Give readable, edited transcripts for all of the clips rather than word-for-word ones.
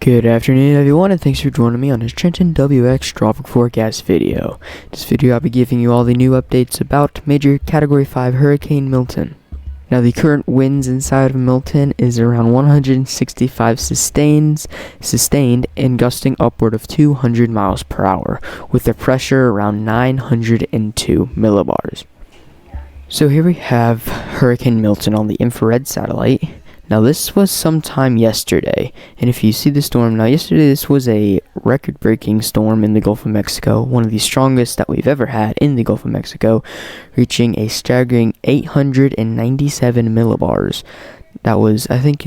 Good afternoon everyone, and thanks for joining me on this TrentonWX tropical forecast video. This video I'll be giving you all the new updates about Major Category 5 Hurricane Milton. Now the current winds inside of Milton is around 165 sustained and gusting upward of 200 miles per hour, with a pressure around 902 millibars. So here we have Hurricane Milton on the infrared satellite. Now this was sometime yesterday, and if you see the storm, now yesterday this was a record-breaking storm in the Gulf of Mexico, one of the strongest that we've ever had in the Gulf of Mexico, reaching a staggering 897 millibars. That was, I think,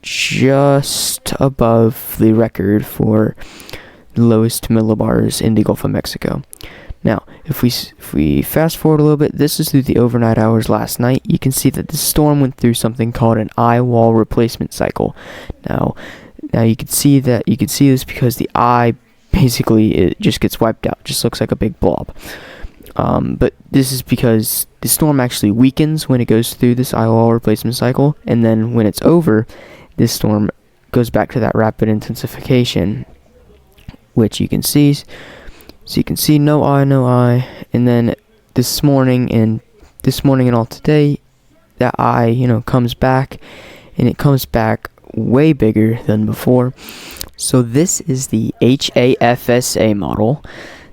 just above the record for the lowest millibars in the Gulf of Mexico. Now, if we fast forward a little bit, this is through the overnight hours last night. You can see that the storm went through something called an eye wall replacement cycle. Now you can see this because the eye basically it just gets wiped out, just looks like a big blob. But this is because the storm actually weakens when it goes through this eye wall replacement cycle, and then when it's over, this storm goes back to that rapid intensification, which you can see. So you can see no eye, and then this morning and all today, that eye, comes back, and it comes back way bigger than before. So this is the HAFSA model.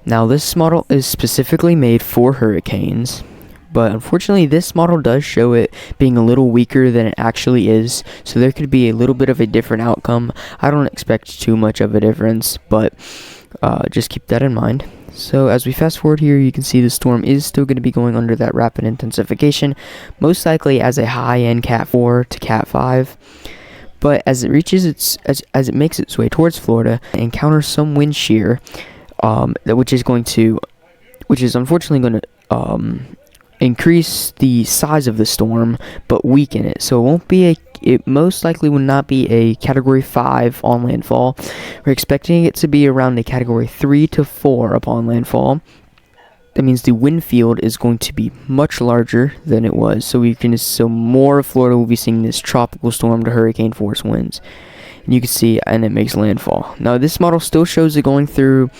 Now this model is specifically made for hurricanes, but unfortunately this model does show it being a little weaker than it actually is, so there could be a little bit of a different outcome. I don't expect too much of a difference, but just keep that in mind. So as we fast forward here, you can see the storm is still going to be going under that rapid intensification, most likely as a high-end Cat 4 to Cat 5. But as it reaches as it makes its way towards Florida, it encounters some wind shear, which is unfortunately going to increase the size of the storm, but weaken it. So it most likely will not be a Category 5 on landfall. We're expecting it to be around a Category 3 to 4 upon landfall. That means the wind field is going to be much larger than it was. So more of Florida will be seeing this tropical storm to hurricane force winds. And you can see, and it makes landfall. Now this model still shows it going through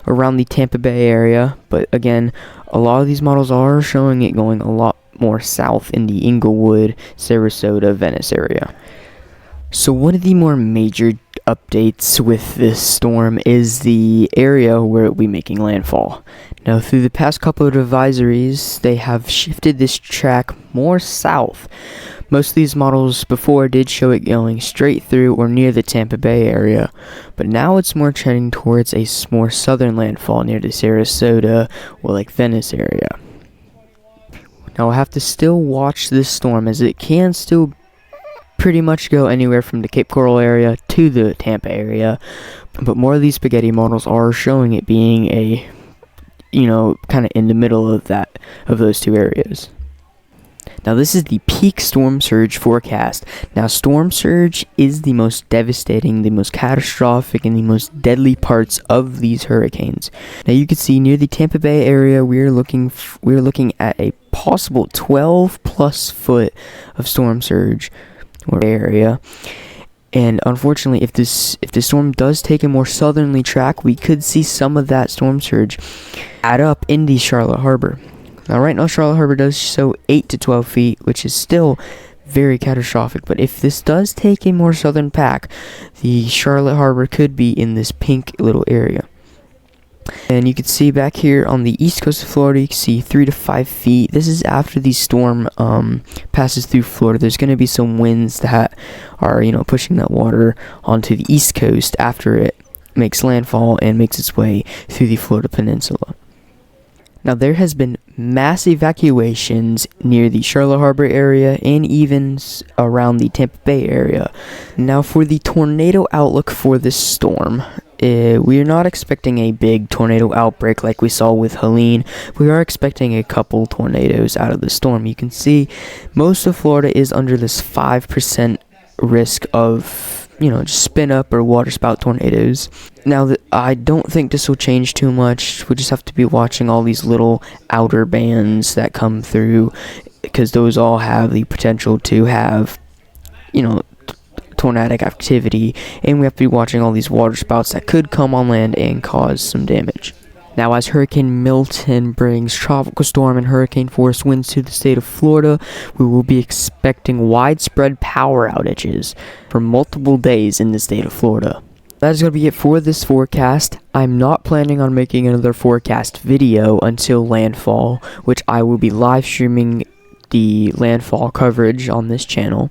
around the Tampa Bay area, but again, a lot of these models are showing it going a lot more south in the Inglewood, Sarasota, Venice area. So one of the more major updates with this storm is the area where it will be making landfall. Now through the past couple of advisories, they have shifted this track more south. Most of these models before did show it going straight through or near the Tampa Bay area, but now it's more trending towards a more southern landfall near the Sarasota or like Venice area. Now I'll have to still watch this storm, as it can still pretty much go anywhere from the Cape Coral area to the Tampa area, but more of these spaghetti models are showing it being a, kind of in the middle of those two areas. Now this is the peak storm surge forecast. Now storm surge is the most devastating, the most catastrophic, and the most deadly parts of these hurricanes. Now you can see near the Tampa Bay area, we're looking at a possible 12 plus foot of storm surge or area. And unfortunately, if the storm does take a more southerly track, we could see some of that storm surge add up in the Charlotte Harbor. Now right now Charlotte Harbor does show 8 to 12 feet, which is still very catastrophic, but if this does take a more southern pack, the Charlotte Harbor could be in this pink little area. And you can see back here on the east coast of Florida, you can see 3 to 5 feet. This is after the storm passes through Florida. There's going to be some winds that are pushing that water onto the east coast after it makes landfall and makes its way through the Florida Peninsula. Now there has been mass evacuations near the Charlotte Harbor area and even around the Tampa Bay area. Now for the tornado outlook for this storm, we are not expecting a big tornado outbreak like we saw with Helene. We are expecting a couple tornadoes out of the storm. You can see most of Florida is under this 5% risk of just spin up or water spout tornadoes. Now, I don't think this will change too much. We'll just have to be watching all these little outer bands that come through, because those all have the potential to have, tornadic activity, and we have to be watching all these water spouts that could come on land and cause some damage. Now, as Hurricane Milton brings tropical storm and hurricane force winds to the state of Florida, we will be expecting widespread power outages for multiple days in the state of Florida. That is going to be it for this forecast. I'm not planning on making another forecast video until landfall, which I will be live streaming the landfall coverage on this channel.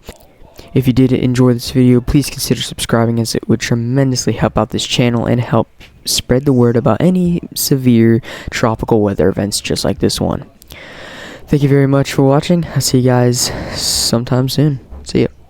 If you did enjoy this video, please consider subscribing, as it would tremendously help out this channel and help spread the word about any severe tropical weather events just like this one. Thank you very much for watching. I'll see you guys sometime soon. See ya.